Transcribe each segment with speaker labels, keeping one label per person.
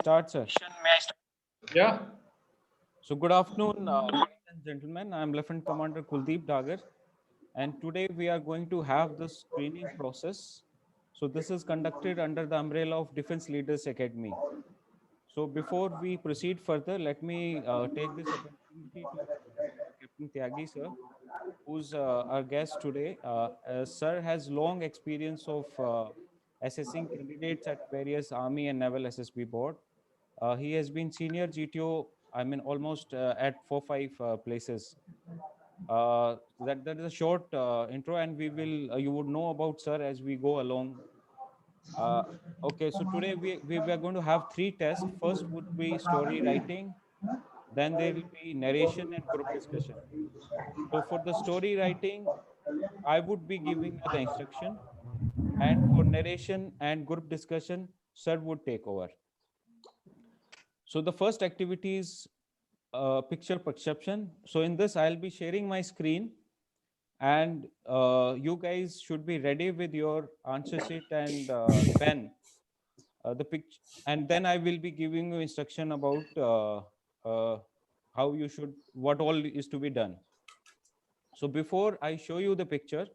Speaker 1: start, sir?
Speaker 2: Yeah.
Speaker 1: So good afternoon, ladies and gentlemen. I'm Lieutenant Commander Kuldeep Dagar, and today we are going to have the screening process. So this is conducted under the umbrella of Defense Leaders Academy. So before we proceed further, let me take this opportunity to Captain Tyagi, sir, who's our guest today. Sir has long experience of assessing candidates at various Army and Naval SSB board. He has been senior GTO, I mean, almost at 4-5 places. That is a short intro, and we will you would know about sir as we go along. Uh, okay, so today we are going to have three tests. First would be story writing, then there will be narration and group discussion. So for the story writing, I would be giving you the instruction, and for narration and group discussion, sir would take over. So the first activity is picture perception. So in this, I'll be sharing my screen, and you guys should be ready with your answer sheet and pen. The picture, and then I will be giving you instruction about how you should, what all is to be done. So before I show you the picture,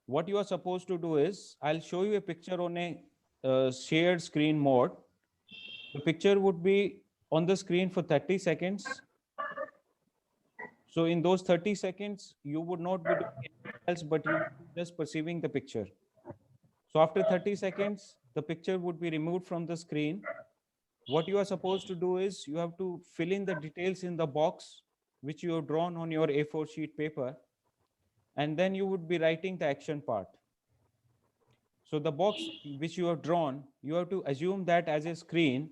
Speaker 1: what you are supposed to do is I'll show you a picture on a shared screen mode. The picture would be on the screen for 30 seconds. So in those 30 seconds, you would not be doing anything else, but you would be just perceiving the picture. So after 30 seconds, the picture would be removed from the screen. What you are supposed to do is you have to fill in the details in the box which you have drawn on your A4 sheet paper, and then you would be writing the action part. So the box which you have drawn, you have to assume that as a screen,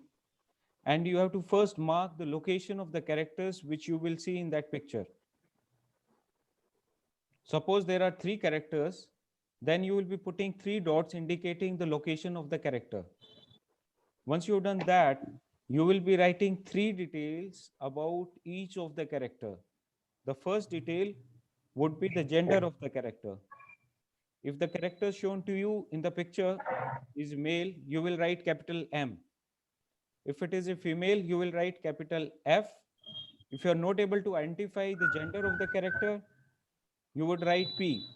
Speaker 1: and you have to first mark the location of the characters which you will see in that picture. Suppose there are three characters, then you will be putting three dots indicating the location of the character. Once you've done that, you will be writing three details about each of the character. The first detail would be the gender of the character. If the character shown to you in the picture is male, you will write capital M. If it is a female, you will write capital F. If you are not able to identify the gender of the character, you would write P.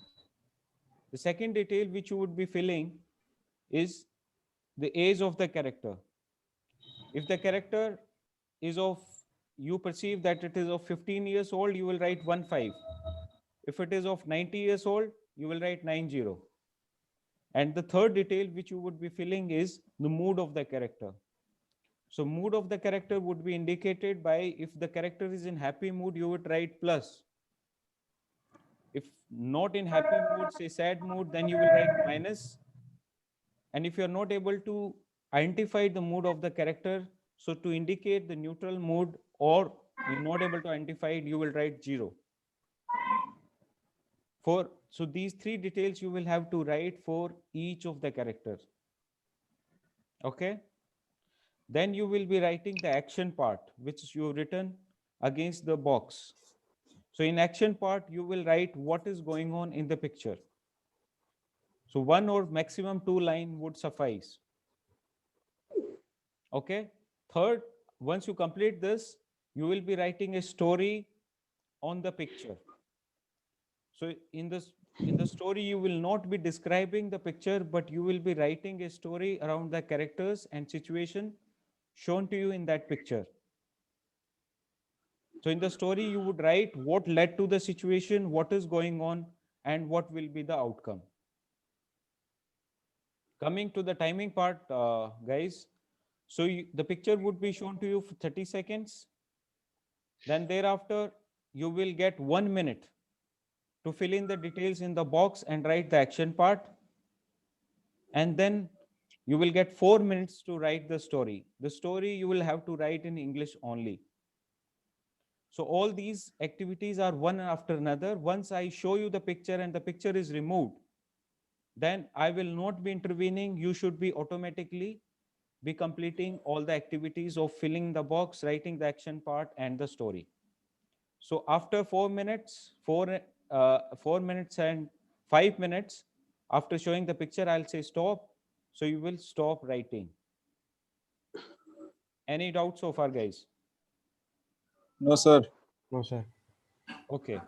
Speaker 1: The second detail which you would be filling is the age of the character. If the character is of, you perceive that it is of 15 years old, you will write 15. If it is of 90 years old, you will write 90. And the third detail which you would be filling is the mood of the character. So mood of the character would be indicated by, if the character is in happy mood, you would write plus. If not in happy mood, say sad mood, then you will write minus. And if you are not able to identify the mood of the character, so to indicate the neutral mood, or you're not able to identify it, you will write 0. So these three details you will have to write for each of the characters. Okay. Then you will be writing the action part, which you have written against the box. So in action part, you will write what is going on in the picture. So one or maximum two line would suffice. Okay. Third, once you complete this, you will be writing a story on the picture. So in the story, you will not be describing the picture, but you will be writing a story around the characters and situation shown to you in that picture. So in the story, you would write what led to the situation, what is going on, and what will be the outcome. Coming to the timing part, guys. So the picture would be shown to you for 30 seconds. Then thereafter, you will get 1 minute to fill in the details in the box and write the action part. And then you will get 4 minutes to write the story. The story you will have to write in English only. So all these activities are one after another. Once I show you the picture and the picture is removed, then I will not be intervening. You should be automatically be completing all the activities of filling the box, writing the action part, and the story. So after 4 minutes, 4 minutes and 5 minutes, after showing the picture, I'll say stop. So you will stop writing. Any doubt so far, guys?
Speaker 2: No, sir.
Speaker 3: No, sir.
Speaker 1: Okay.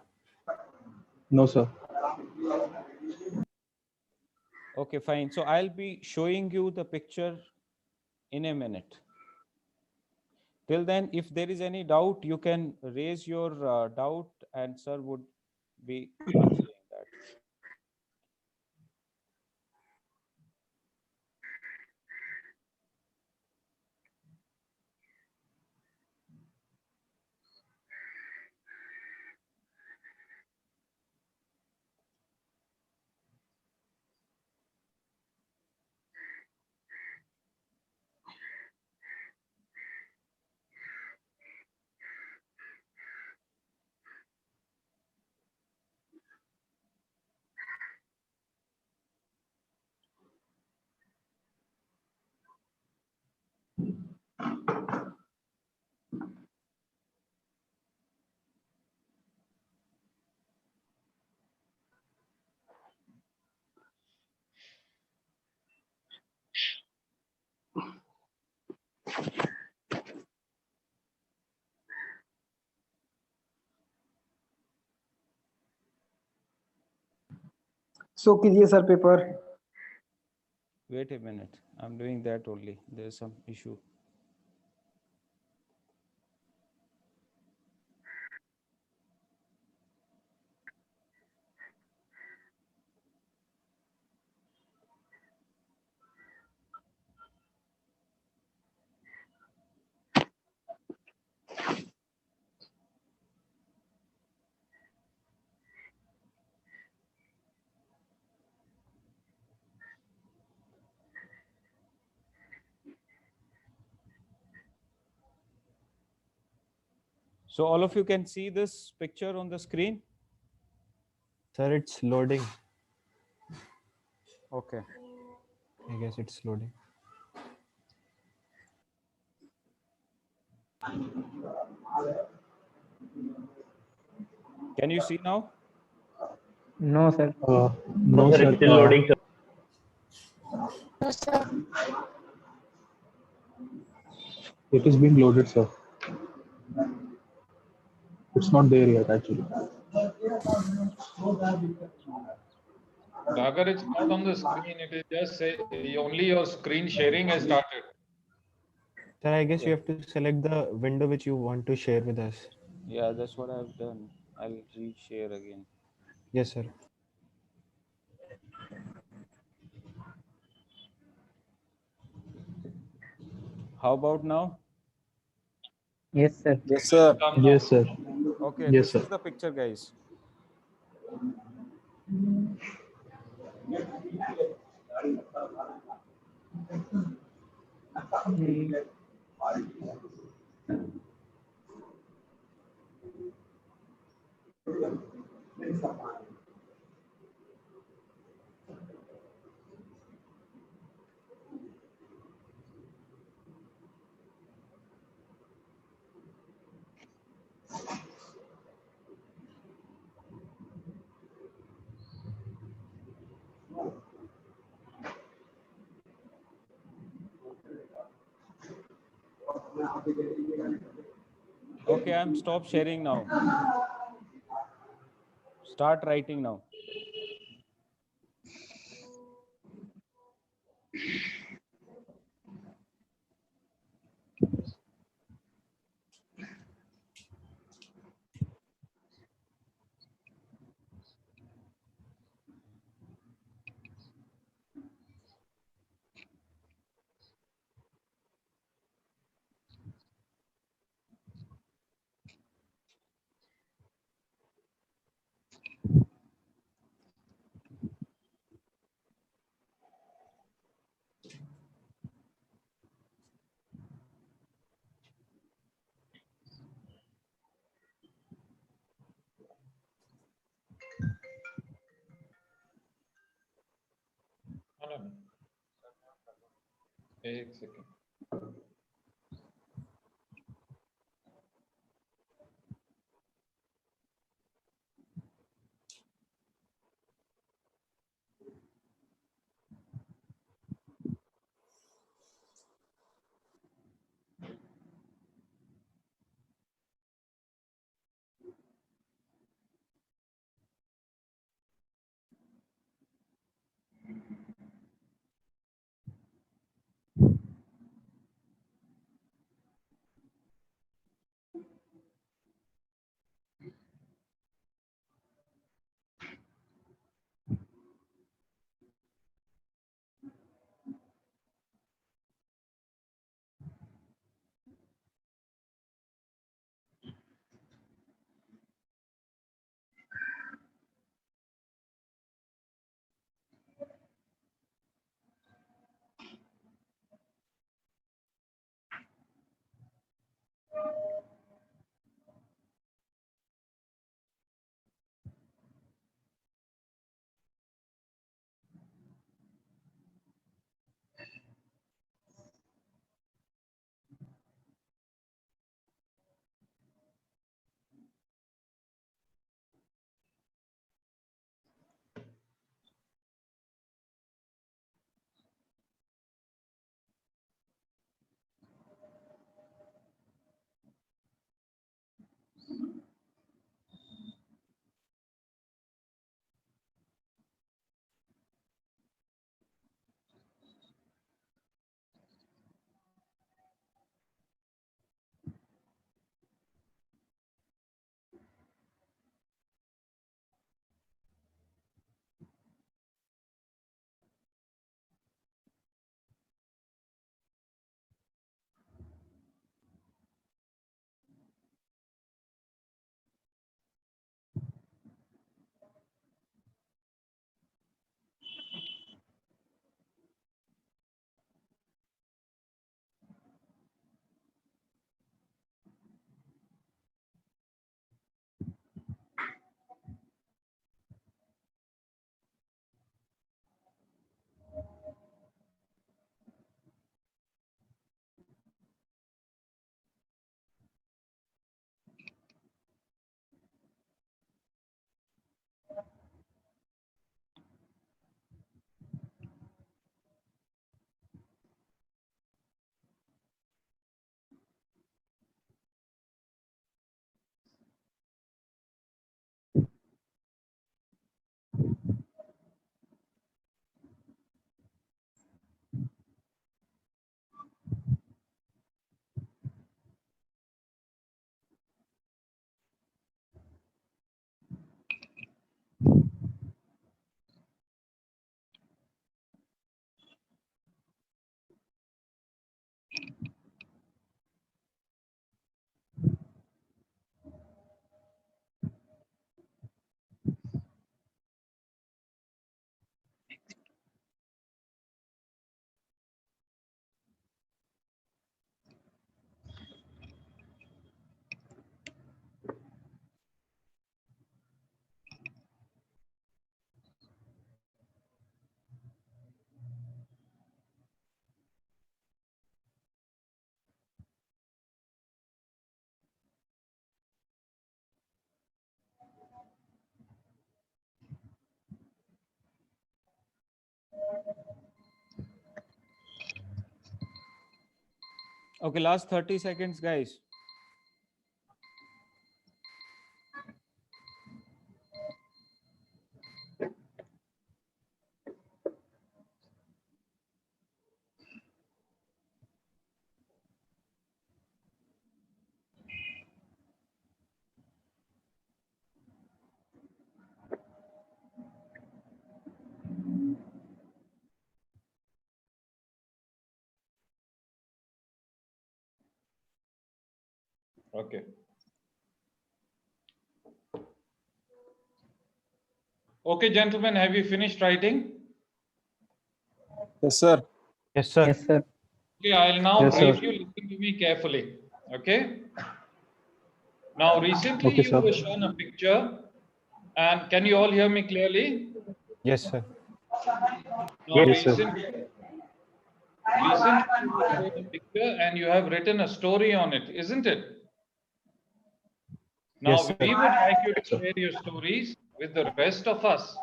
Speaker 2: No, sir.
Speaker 1: Okay, fine. So I'll be showing you the picture in a minute. Till then, if there is any doubt, you can raise your doubt and sir would be answering that.
Speaker 4: So कीजिए sir paper.
Speaker 1: Wait a minute. I'm doing that only. There's some issue. So all of you can see this picture on the screen?
Speaker 3: Sir, it's loading.
Speaker 1: Okay.
Speaker 3: I guess it's loading.
Speaker 1: Can you see now?
Speaker 4: No sir.
Speaker 2: No, sir.
Speaker 5: Still loading, sir.
Speaker 2: It is being loaded, sir. It's not there yet, actually.
Speaker 6: Dagar, it's not on the screen. It is just say only your screen sharing has started.
Speaker 3: Sir, I guess
Speaker 1: Yeah.
Speaker 3: you have to select the window which you want to share with us.
Speaker 1: Yeah, that's what I've done. I'll re-share again.
Speaker 3: Yes, sir.
Speaker 1: How about now?
Speaker 4: Yes sir.
Speaker 2: Yes, sir.
Speaker 6: Come now.
Speaker 2: Yes, sir.
Speaker 1: Okay,
Speaker 2: Yes,
Speaker 1: this
Speaker 2: sir.
Speaker 1: is the picture, guys. Okay, I'm stop sharing now. Start writing now.
Speaker 6: No, no, no. एक second.
Speaker 1: Okay, last 30 seconds, guys.
Speaker 6: Okay. Okay, gentlemen, have you finished writing?
Speaker 2: Yes, sir.
Speaker 3: Yes, sir.
Speaker 4: Yes, sir.
Speaker 6: Okay, I'll now
Speaker 3: Yes, sir.
Speaker 6: brief you. Listen to me carefully. Okay. Now, recently
Speaker 2: Okay,
Speaker 6: you
Speaker 2: sir.
Speaker 6: were shown a picture, and can you all hear me clearly?
Speaker 3: Yes, sir.
Speaker 6: Now,
Speaker 2: Yes, sir.
Speaker 6: recently you were shown a picture, and you have written a story on it, isn't it? Now,
Speaker 3: Yes, sir.
Speaker 6: we would like you to
Speaker 2: Sir.
Speaker 6: share your stories with the rest of us.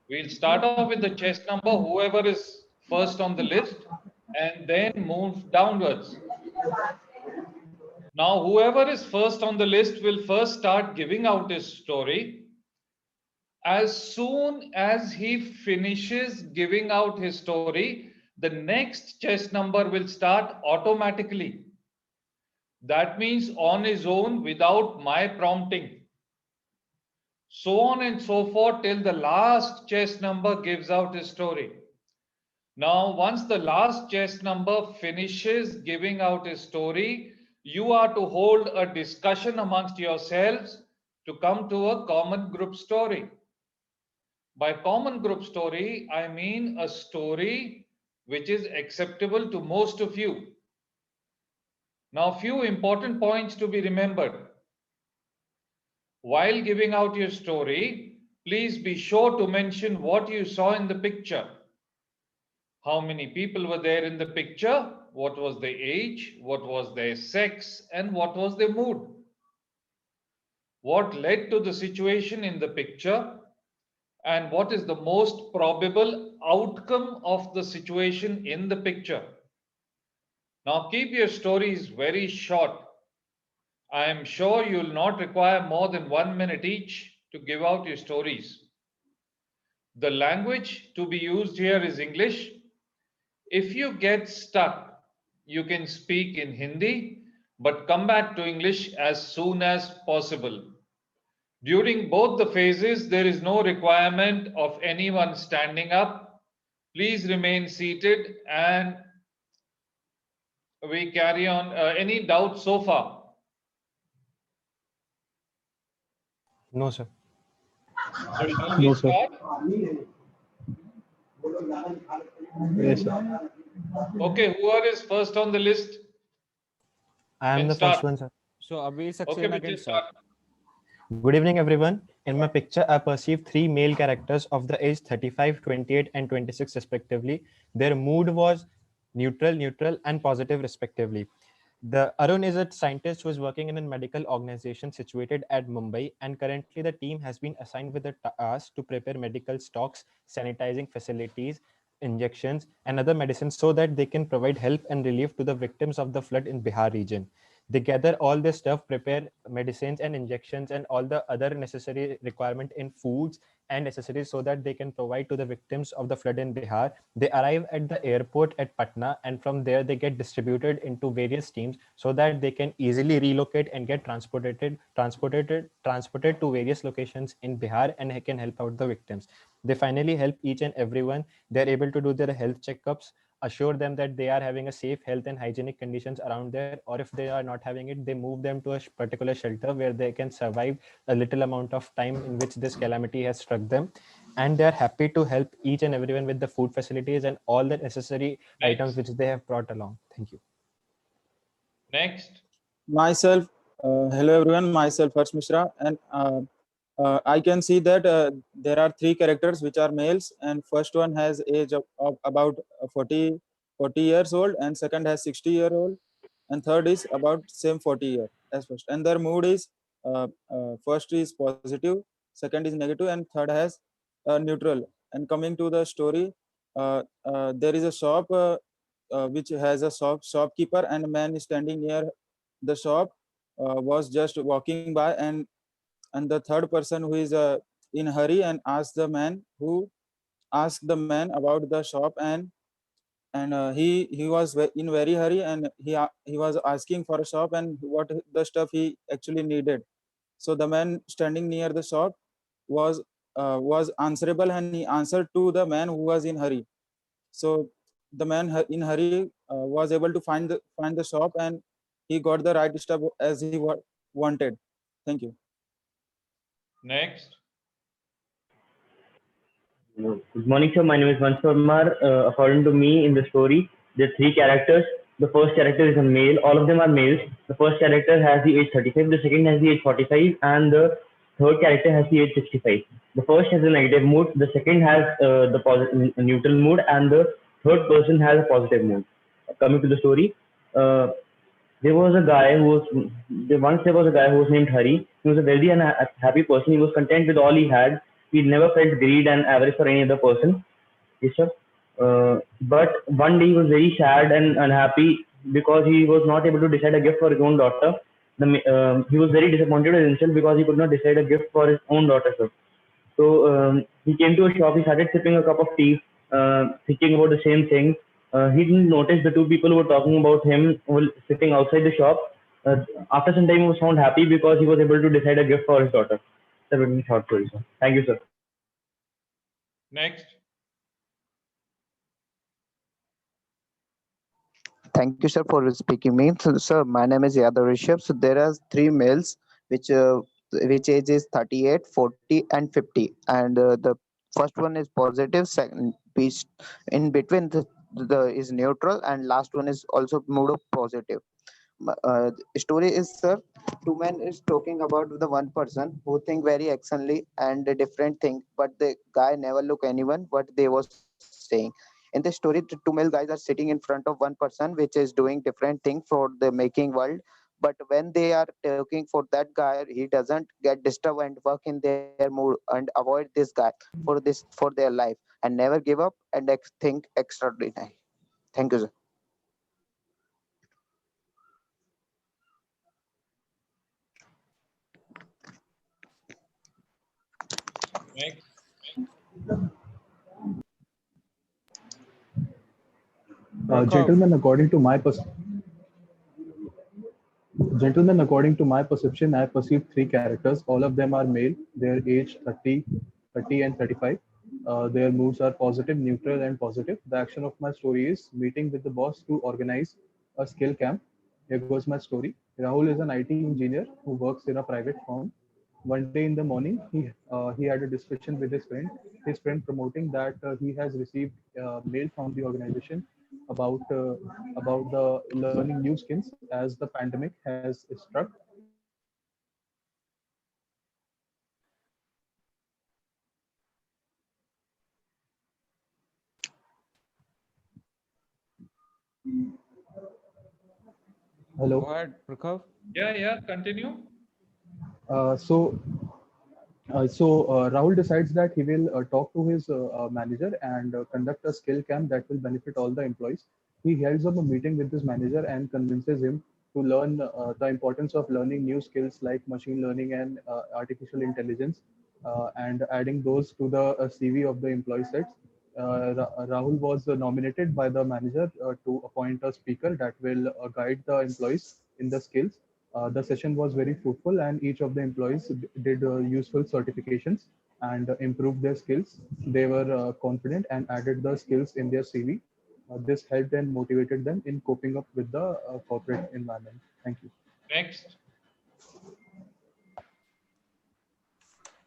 Speaker 6: We'll start off with the chest number, whoever is first on the list, and then move downwards. Now, whoever is first on the list will first start giving out his story. As soon as he finishes giving out his story, the next chest number will start automatically. That means on his own without my prompting. So on and so forth till the last chest number gives out his story. Now, once the last chest number finishes giving out his story, you are to hold a discussion amongst yourselves to come to a common group story. By common group story, I mean a story which is acceptable to most of you. Now, few important points to be remembered. While giving out your story, please be sure to mention what you saw in the picture. How many people were there in the picture? What was their age? What was their sex? And what was their mood? What led to the situation in the picture? And what is the most probable outcome of the situation in the picture? Now keep your stories very short. I am sure you will not require more than 1 minute each to give out your stories. The language to be used here is English. If you get stuck, you can speak in Hindi, but come back to English as soon as possible. During both the phases, there is no requirement of anyone standing up. Please remain seated and we carry on. Any doubts so far?
Speaker 3: No, sir.
Speaker 6: So shall we
Speaker 2: No, sir.
Speaker 6: start?
Speaker 2: Yes, sir.
Speaker 6: Okay, whoever is first on the list
Speaker 3: I am
Speaker 6: can
Speaker 3: the
Speaker 6: start.
Speaker 3: first one, sir.
Speaker 1: So Abhi
Speaker 6: Okay,
Speaker 1: Saxena
Speaker 6: we
Speaker 1: can
Speaker 6: just
Speaker 1: start.
Speaker 6: start.
Speaker 3: Good evening, everyone. In my picture, I perceive three male characters of the age 35, 28, and 26, respectively. Their mood was neutral, neutral, and positive, respectively. The Arun is a scientist who is working in a medical organization situated at Mumbai, and currently the team has been assigned with the task to prepare medical stocks, sanitizing facilities, injections, and other medicines so that they can provide help and relief to the victims of the flood in Bihar region. They gather all this stuff, prepare medicines and injections and all the other necessary requirement in foods and accessories so that they can provide to the victims of the flood in Bihar. They arrive at the airport at Patna, and from there they get distributed into various teams so that they can easily relocate and get transported to various locations in Bihar and can help out the victims. They finally help each and everyone. They're able to do their health checkups, assure them that they are having a safe health and hygienic conditions around there, or if they are not having it, they move them to a particular shelter where they can survive a little amount of time in which this calamity has struck them. And they are happy to help each and everyone with the food facilities and all the necessary items which they have brought along. Thank you.
Speaker 6: Next.
Speaker 5: Myself, hello everyone, myself Harsh Mishra, and I can see that there are three characters which are males, and first one has age of about 40 years old, and second has 60-year-old, and third is about same 40 year as first, and their mood is first is positive, second is negative, and third has neutral. And coming to the story, there is a shop which has a shopkeeper, and a man standing near the shop was just walking by, and the third person who is in hurry and asked the man about the shop, and he was in very hurry, and he was asking for a shop and what the stuff he actually needed. So the man standing near the shop was answerable, and he answered to the man who was in hurry. So the man in hurry was able to find the shop, and he got the right stuff as he wanted. Thank you.
Speaker 6: Next.
Speaker 7: Good morning, sir. My name is Vansh Parmar. According to me, in the story, there are three characters. The first character is a male. All of them are males. The first character has the age 35, the second has the age 45, and the third character has the age 65. The first has a negative mood, the second has the neutral mood, and the third person has a positive mood. Coming to the story, there was a guy who was once there was a guy who was named Hari. He was a wealthy and happy person. He was content with all he had. He never felt greed and avarice for any other person. Yes, sir. But one day he was very sad and unhappy because he was not able to decide a gift for his own daughter. He was very disappointed with himself because he could not decide a gift for his own daughter, sir. So he came to a shop. He started sipping a cup of tea, thinking about the same thing. He didn't notice the two people who were talking about him were sitting outside the shop. After some time, he was found happy because he was able to decide a gift for his daughter. That would be short story, sir. Thank you, sir.
Speaker 6: Next.
Speaker 8: Thank you, sir, for speaking me. So, sir, my name is Yadav Rishabh. So there are three males, which age is 38, 40, and 50. And the first one is positive. Second, which in between the is neutral, and last one is also mood of positive. Story is, sir, two men is talking about the one person who think very actionly and a different thing, but the guy never look anyone what they was saying. In the story, the two male guys are sitting in front of one person which is doing different thing for the making world, but when they are talking for that guy, he doesn't get disturbed and work in their mood and avoid this guy for their life and never give up and think extraordinary. Thank you, sir.
Speaker 6: Next.
Speaker 2: Gentlemen, according to my perception, I perceive three characters. All of them are male. Their age 30, and 35. Their moods are positive, neutral, and positive. The action of my story is meeting with the boss to organize a skill camp. Here goes my story. Rahul is an IT engineer who works in a private firm. One day in the morning, he had a discussion with his friend. His friend promoting that he has received mail from the organization about the learning new skills as the pandemic has struck. Hello.
Speaker 1: Go ahead, Prakav.
Speaker 6: Yeah, continue.
Speaker 2: So Rahul decides that he will talk to his manager and conduct a skill camp that will benefit all the employees. He holds up a meeting with his manager and convinces him to learn the importance of learning new skills like machine learning and artificial intelligence, and adding those to the CV of the employee sets. Rahul was nominated by the manager to appoint a speaker that will guide the employees in the skills. The session was very fruitful, and each of the employees did useful certifications and improved their skills. They were confident and added the skills in their CV. This helped and motivated them in coping up with the corporate environment. Thank you.
Speaker 6: Next.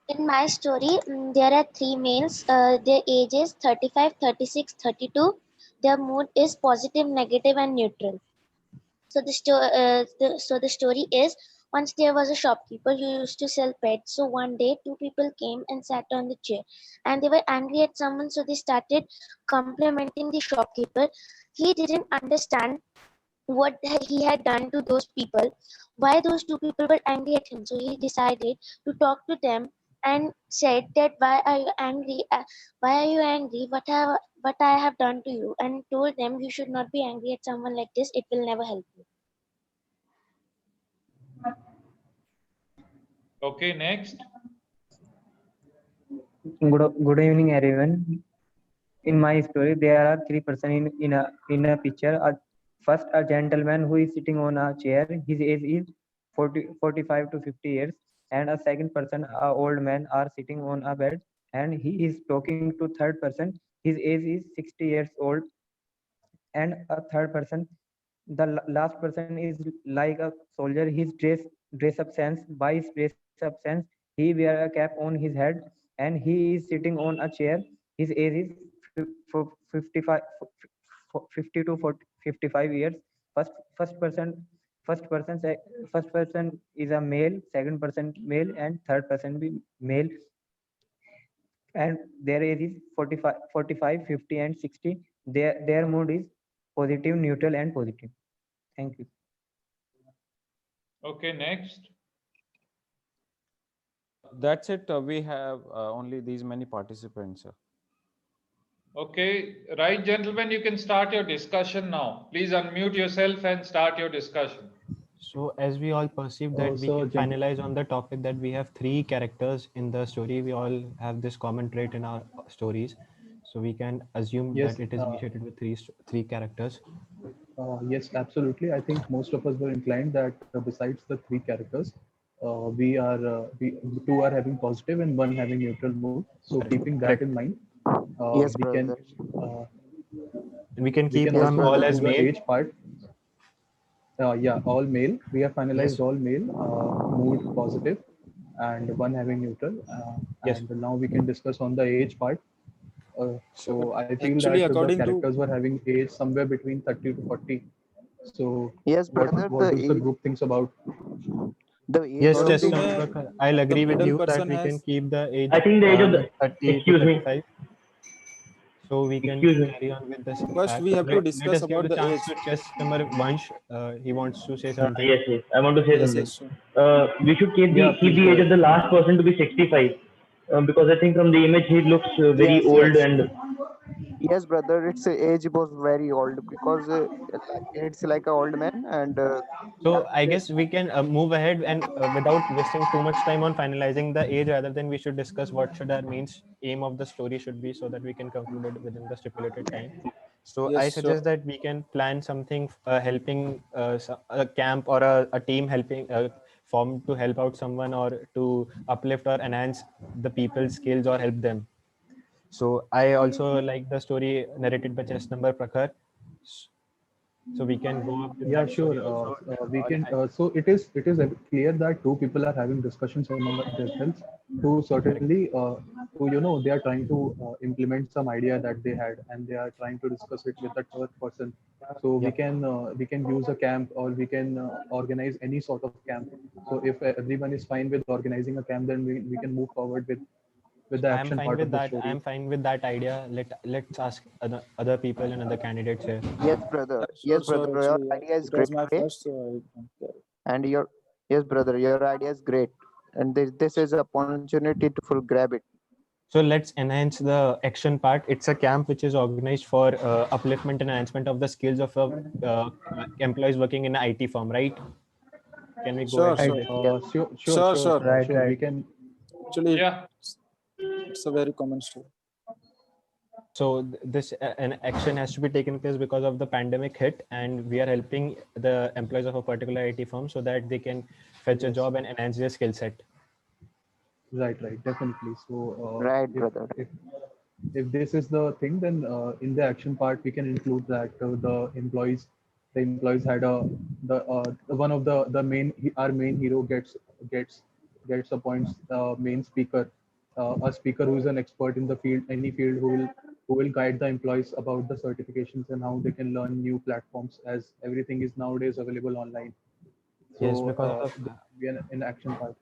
Speaker 9: In my story, there are three males. Their ages 35, 36, 32. Their mood is positive, negative, and neutral. So the story is, once there was a shopkeeper who used to sell pets. So one day, two people came and sat on the chair, and they were angry at someone. So they started complimenting the shopkeeper. He didn't understand what he had done to those people, why those two people were angry at him. So he decided to talk to them and said that why are you angry? Why are you angry? What I have done to you? And told them you should not be angry at someone like this. It will never help you.
Speaker 6: Okay, next.
Speaker 4: Good evening, everyone. In my story, there are three persons in a picture. First, a gentleman who is sitting on a chair. His age is 45 to 50 years. And a second person, a old man, are sitting on a bed, and he is talking to third person. His age is 60 years old. And a third person, the last person, is like a soldier. His dress up sense. By his dress up sense, he wear a cap on his head, and he is sitting on a chair. His age is 55 50 to 40, 55 years. First person first person se- first person is a male, second person male, and third person be male, and their age is 45, 50, and 60. Their mood is positive, neutral, and positive. Thank you.
Speaker 6: Okay, next.
Speaker 1: That's it. We have only these many participants.
Speaker 6: Okay, right, gentlemen, you can start your discussion now. Please unmute yourself and start your discussion.
Speaker 3: So as we all perceive that we
Speaker 2: So,
Speaker 3: can finalize on the topic that we have three characters in the story, we all have this common trait in our stories. So we can assume
Speaker 2: Yes,
Speaker 3: that it is initiated with three characters.
Speaker 2: yes, absolutely. I think most of us were inclined that besides the three characters, we two are having positive and one having neutral mood. So keeping that in mind,
Speaker 8: Yes,
Speaker 2: we can
Speaker 8: brother.
Speaker 2: uh,
Speaker 3: We can
Speaker 2: we
Speaker 3: keep
Speaker 2: can
Speaker 8: Yes,
Speaker 3: them
Speaker 2: also
Speaker 3: all
Speaker 8: brother.
Speaker 2: go
Speaker 3: as
Speaker 2: to the
Speaker 3: male.
Speaker 2: age part. Yeah, all male. We have finalized
Speaker 3: Yes.
Speaker 2: all male, mood positive, and one having neutral.
Speaker 3: Yes.
Speaker 2: And now we can discuss on the age part. So I feel
Speaker 5: Actually,
Speaker 2: that the
Speaker 5: according to
Speaker 2: characters were having age somewhere between 30 to 40. So
Speaker 8: Yes, brother.
Speaker 2: what does the group thinks about?
Speaker 8: The age
Speaker 3: Yes,
Speaker 8: of
Speaker 5: according to
Speaker 3: Chess
Speaker 8: the
Speaker 5: me,
Speaker 3: Prakhar, I'll
Speaker 5: the
Speaker 3: agree with
Speaker 5: middle
Speaker 3: you that
Speaker 5: person
Speaker 3: we can
Speaker 5: has
Speaker 3: keep the age
Speaker 7: I think the age of the,
Speaker 3: with 30 to
Speaker 7: excuse me,
Speaker 3: 35. So we can
Speaker 7: excuse me.
Speaker 3: carry on with this
Speaker 5: first
Speaker 3: fact.
Speaker 5: we have to
Speaker 3: Let
Speaker 5: discuss
Speaker 3: us give
Speaker 5: about
Speaker 3: the
Speaker 5: the
Speaker 3: chance
Speaker 5: age.
Speaker 3: to chess number Vansh. He wants to say something.
Speaker 7: Yes, yes. I want to say
Speaker 5: Yes,
Speaker 7: something.
Speaker 5: yes, sure.
Speaker 7: We should
Speaker 2: Yeah,
Speaker 7: keep
Speaker 2: please
Speaker 7: the
Speaker 2: go
Speaker 7: age
Speaker 2: ahead.
Speaker 7: of the last person to be 65, because I think from the image he looks very
Speaker 8: yes,
Speaker 7: old
Speaker 8: yes,
Speaker 7: and
Speaker 8: yes, brother. Its age was very old because it's like an old man, and
Speaker 3: So I guess we can move ahead and without wasting too much time on finalizing the age, rather than we should discuss what should our aim of the story should be, so that we can conclude it within the stipulated time. So I
Speaker 5: Yes,
Speaker 3: suggest
Speaker 5: sure.
Speaker 3: that we can plan something helping a camp or a team helping form to help out someone or to uplift or enhance the people's skills or help them. So I also like the story narrated by chess number Prakhar. So we can go up with
Speaker 2: Yeah,
Speaker 3: that
Speaker 2: sure.
Speaker 3: story also.
Speaker 2: We can. So it is clear that two people are having discussions among themselves to certainly they are trying to implement some idea that they had, and they are trying to discuss it with the third person. So
Speaker 3: Yeah.
Speaker 2: we can use a camp, or we can organize any sort of camp. So if everyone is fine with organizing a camp, then we can move forward with the
Speaker 3: I am
Speaker 2: action
Speaker 3: fine
Speaker 2: part
Speaker 3: with
Speaker 2: of the
Speaker 3: that. I
Speaker 2: story.
Speaker 3: am fine with that idea. Let's ask other people and other candidates here.
Speaker 8: yes, brother.
Speaker 5: Sure,
Speaker 8: Yes,
Speaker 5: sure.
Speaker 8: brother. Your
Speaker 5: Actually,
Speaker 8: idea is
Speaker 5: it was
Speaker 8: great
Speaker 5: my
Speaker 8: today,
Speaker 5: first, so I don't care.
Speaker 8: and yes, brother. Your idea is great, and this is an opportunity to full grab it.
Speaker 3: So let's enhance the action part. It's a camp which is organized for upliftment and enhancement of the skills of employees working in an IT firm, right? Can we go
Speaker 5: Sure,
Speaker 3: ahead with
Speaker 5: sure,
Speaker 3: it?
Speaker 4: Yeah.
Speaker 5: sure.
Speaker 4: Right,
Speaker 2: Sure. We
Speaker 4: right.
Speaker 2: can.
Speaker 5: Actually,
Speaker 6: Yeah.
Speaker 5: it's a very common story.
Speaker 3: So this an action has to be taken place because of the pandemic hit, and we are helping the employees of a particular IT firm so that they can fetch a
Speaker 2: Yes.
Speaker 3: job and enhance their skill set.
Speaker 2: Right, definitely. So
Speaker 8: Right, brother.
Speaker 2: if this is the thing, then in the action part we can include that the employees had one of the main our main hero gets appoints the main speaker, a speaker who is an expert in the field, any field, who will guide the employees about the certifications and how they can learn new platforms, as everything is nowadays available online.
Speaker 3: Yes,
Speaker 2: So
Speaker 3: because of
Speaker 2: we are in action part.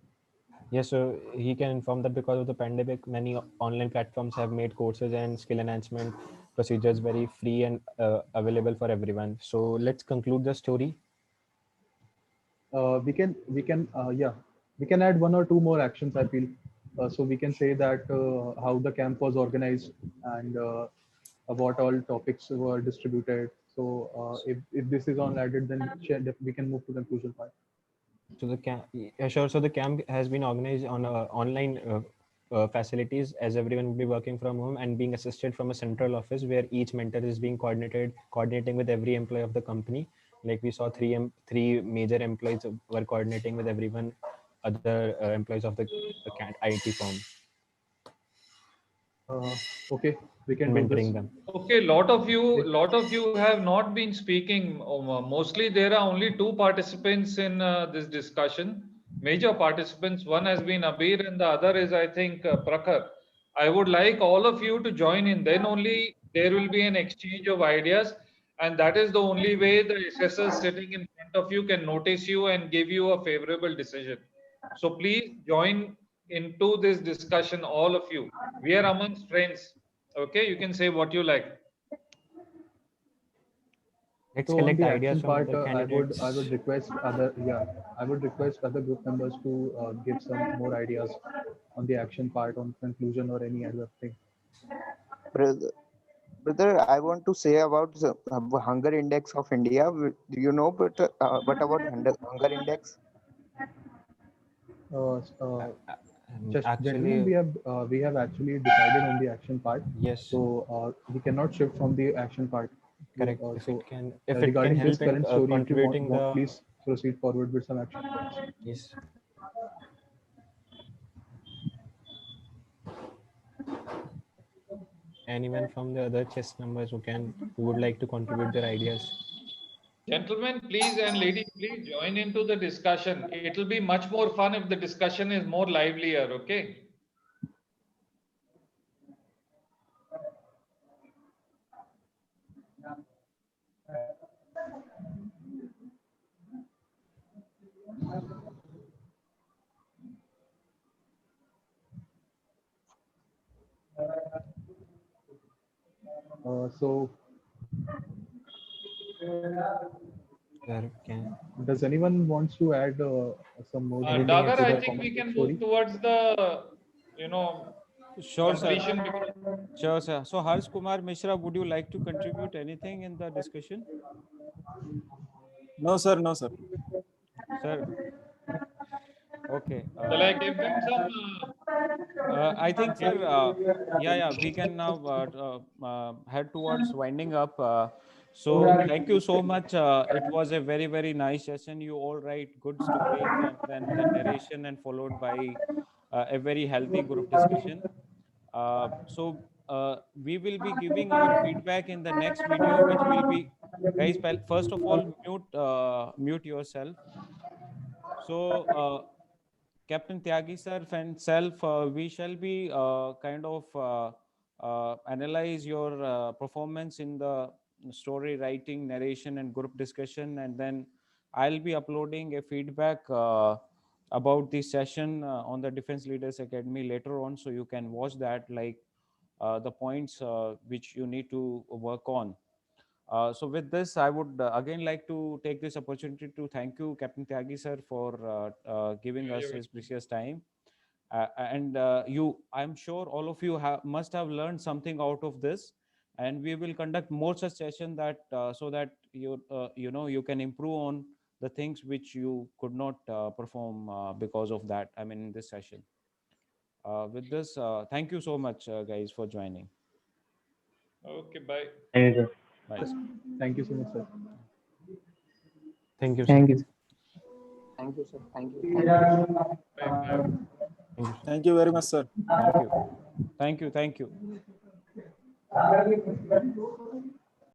Speaker 3: yes, so he can inform that because of the pandemic, many online platforms have made courses and skill enhancement procedures very free and available for everyone. So let's conclude the story.
Speaker 2: We can yeah, we can add one or two more actions, I feel. So we can say that how the camp was organized and what all topics were distributed. So if this is all added, then we can move to conclusion part.
Speaker 3: So the camp, yeah, sure. So the camp has been organized on online facilities, as everyone will be working from home and being assisted from a central office where each mentor is being coordinating with every employee of the company. Like we saw three major employees were coordinating with everyone, other employees of the IT firm,
Speaker 2: Okay, we can do this.
Speaker 3: mentoring them.
Speaker 6: Okay, lot of you have not been speaking. Mostly there are only two participants in this discussion, major participants. One has been Abir and the other is, I think, Prakhar. I would like all of you to join in. Then only there will be an exchange of ideas, and that is the only way the assessors sitting in front of you can notice you and give you a favorable decision. So please join into this discussion, all of you. We are amongst friends. Okay, you can say what you like.
Speaker 3: Let's
Speaker 2: So on
Speaker 3: collect
Speaker 2: the
Speaker 3: ideas
Speaker 2: action
Speaker 3: from
Speaker 2: part,
Speaker 3: other candidates.
Speaker 2: I would request other group members to give some more ideas on the action part, on conclusion or any other thing.
Speaker 8: Brother, I want to say about the hunger index of India. Do you know, but what about hunger index?
Speaker 3: Actually,
Speaker 2: Gentlemen, we have actually decided on the action part.
Speaker 3: yes,
Speaker 2: So we cannot shift from the action part.
Speaker 3: correct.
Speaker 2: So
Speaker 3: If it can
Speaker 2: regarding this
Speaker 3: help in
Speaker 2: current story, if you
Speaker 3: contributing
Speaker 2: want,
Speaker 3: the
Speaker 2: please proceed forward with some action points.
Speaker 3: yes. Anyone from the other chess members who would like to contribute their ideas.
Speaker 6: Gentlemen, please, and ladies, please join into the discussion. It will be much more fun if the discussion is more livelier, okay?
Speaker 2: So
Speaker 3: There can
Speaker 2: does anyone wants to add some more details
Speaker 6: Dagar,
Speaker 2: to
Speaker 6: I
Speaker 2: the
Speaker 6: think we
Speaker 2: common
Speaker 6: can
Speaker 2: story?
Speaker 6: move towards the,
Speaker 1: Sure, sir.
Speaker 6: completion.
Speaker 1: Sure, sir. So Harsh Kumar Mishra, would you like to contribute anything in the discussion?
Speaker 5: No, sir. No, sir.
Speaker 1: Sir. Okay.
Speaker 6: Shall I give them some?
Speaker 1: I think, sir, yeah, we can now head towards winding up. So thank you so much. It was a very, very nice session. You all write good stories and then the narration and followed by a very healthy group discussion. So we will be giving our feedback in the next video, which will be, guys, first of all, mute yourself. So Captain Tyagi sir and self, we shall be kind of analyze your performance in the story writing, narration, and group discussion, and then I'll be uploading a feedback about this session on the Defense Leaders Academy later on, so you can watch that, like the points which you need to work on. So with this, I would again like to take this opportunity to thank you, Captain Tyagi sir, for giving us his precious time. And I'm sure all of you must have learned something out of this, and we will conduct more such sessions that so that you can improve on the things which you could not perform because of that. I mean, in this session. With this, thank you so much, guys, for joining.
Speaker 6: Okay, bye.
Speaker 7: Thank you, sir.
Speaker 1: Bye.
Speaker 2: Thank you so much, sir.
Speaker 3: Thank you, sir.
Speaker 4: Thank you.
Speaker 8: Thank you, sir. Thank you.
Speaker 6: Bye.
Speaker 5: Thank you very much, sir.
Speaker 1: Thank you. Thank you. Thank you.